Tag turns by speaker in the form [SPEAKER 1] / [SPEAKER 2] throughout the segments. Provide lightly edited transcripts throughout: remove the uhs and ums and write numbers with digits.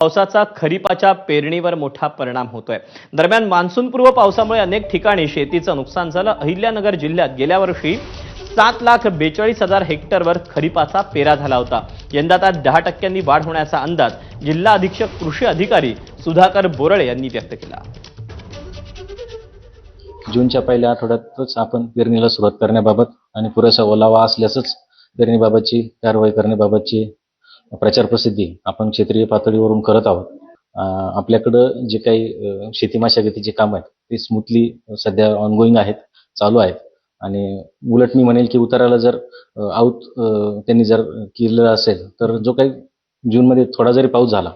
[SPEAKER 1] पावसाचा खरीपाच्या पेरणीवर मोठा परिणाम होतोय। दरम्यान मान्सूनपूर्व पावसामुळे अनेक ठिकाणी शेतीचं नुकसान झालं। अहिल्यानगर जिल्ह्यात गेल्या वर्षी 7,42,000 हेक्टरवर खरीपाचा पेरा झाला होता। यंदा त्यात 10% वाढ होण्याचा अंदाज जिल्हा अधीक्षक कृषी अधिकारी सुधाकर बोरळे यांनी व्यक्त केला।
[SPEAKER 2] जूनच्या पहिल्या आठवड्यातच आपण पेरणीला सुरुवात करण्याबाबत आणि पुरेसा ओलावा असल्यासच पेरणीबाबतची कारवाई करण्याबाबतची प्रचार प्रसिद्धी आपण क्षेत्रीय पातळीवरून करत आहोत। आपल्याकडं जे काही शेती मशागतीची कामं आहेत ती स्मूथली सध्या ऑनगोईंग आहेत, चालू आहेत आणि उलट मी म्हणेल की उताराला जर त्यांनी जर केलं असेल तर जो काही जूनमध्ये थोडा जरी पाऊस झाला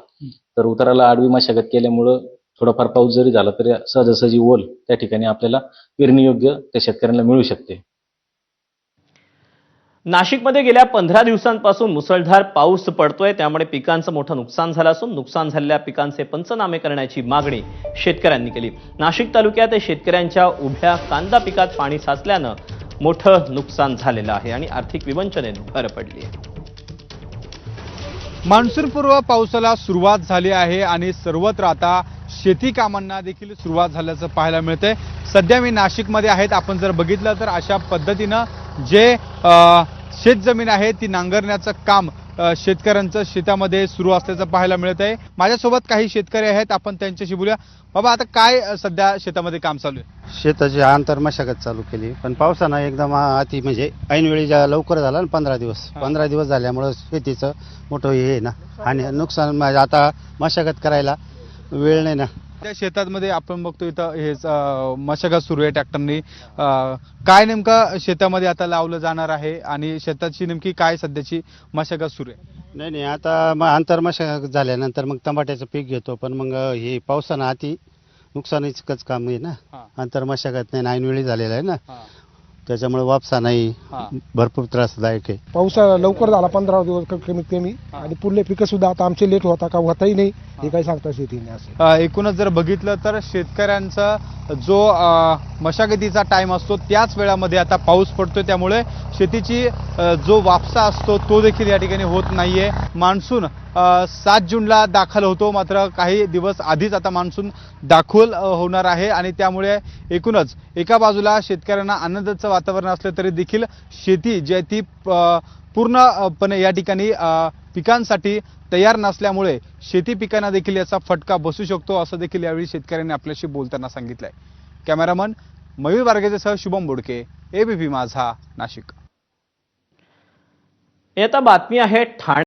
[SPEAKER 2] तर उताराला आडवी मशागत केल्यामुळं थोडाफार पाऊस जरी झाला तरी सहजासहजी ओल त्या ठिकाणी आपल्याला पेरणीयोग्य त्या शेतकऱ्यांना मिळू शकते।
[SPEAKER 1] नाशिकमध्ये गेल्या 15 दिवसांपासून मुसळधार पाऊस पडतोय, त्यामुळे पिकांचं मोठं नुकसान झालं असून नुकसान झालेल्या पिकांचे पंचनामे करण्याची मागणी शेतकऱ्यांनी केली। नाशिक तालुक्यात शेतकऱ्यांच्या उभ्या कांदा पिकात पाणी साचल्यानं मोठं नुकसान झालेलं आहे आणि आर्थिक विवंचनेत भर पडली आहे।
[SPEAKER 3] मान्सूनपूर्व पावसाला सुरुवात झाली आहे आणि सर्वत्र आता शेती कामांना देखील सुरुवात झाल्याचं पाहायला मिळतंय। सध्या मी नाशिकमध्ये आहेत। आपण जर बघितलं तर अशा पद्धतीनं जे शेतजमीन आहे ती नांगरण्याचं काम शेतकऱ्यांचं शेतामध्ये सुरू असल्याचं पाहायला मिळत आहे। माझ्यासोबत काही शेतकरी आहेत, आपण त्यांच्याशी बोलूया। बाबा, आता काय सध्या शेतामध्ये काम चालू आहे?
[SPEAKER 4] शेताची आंतर मशागत चालू केली, पण पावसानं एकदम अति म्हणजे ऐनवेळी लवकर झाला ना 15 दिवस झाल्यामुळं शेतीचं मोठं हे आहे ना आणि नुकसान आता मशागत करायला वेळ नाही ना।
[SPEAKER 3] त्या शेतामध्ये आपण बघतो इथं हे मशागत सुरू आहे ट्रॅक्टरनी। काय नेमकं शेतामध्ये आता लावलं जाणार आहे आणि शेताची नेमकी काय सध्याची मशागत सुरू आहे?
[SPEAKER 4] नाही आता आंतर मशागत झाल्यानंतर मग टमाट्याचं पीक घेतो, पण मग हे पावसानं अति नुकसानीचंच काम आहे ना। आंतर मशागत नाही, ऐनवेळी झालेलं आहे ना, त्याच्यामुळे वापसा नाही, भरपूर त्रासदायक आहे।
[SPEAKER 5] पावसा लवकर झाला 15 दिवस कमीत कमी, आणि पुढले पिकं सुद्धा आता आमचे लेट होता का होताही नाही हे काही सांगता येत नाही। असं
[SPEAKER 3] एकूणच जर बघितलं तर शेतकऱ्यांचा जो मशागतीचा टाइम असतो त्याच वेळामध्ये आता पाऊस पडतोय, त्यामुळे शेतीची जो वापसा असतो तो देखील या ठिकाणी होत नाहीये। मान्सून 7 जूनला दाखल होतो, मात्र काही दिवस आधीच आता मान्सून दाखल होणार आहे आणि त्यामुळे एकूणच एका बाजूला शेतकऱ्यांना आनंदाचं वातावरण असलं तरी देखील शेती जी आहे ती पूर्णपणे या ठिकाणी पिकांसाठी तयार नसल्यामुळे शेती पिकांना देखील याचा फटका बसू शकतो, असं देखील यावेळी शेतकऱ्यांनी आपल्याशी बोलताना सांगितलंय। कॅमेरामन मयूर बारगेसह शुभम बोडके, एबीपी माझा, नाशिक।
[SPEAKER 1] आता बातमी आहे ठाणे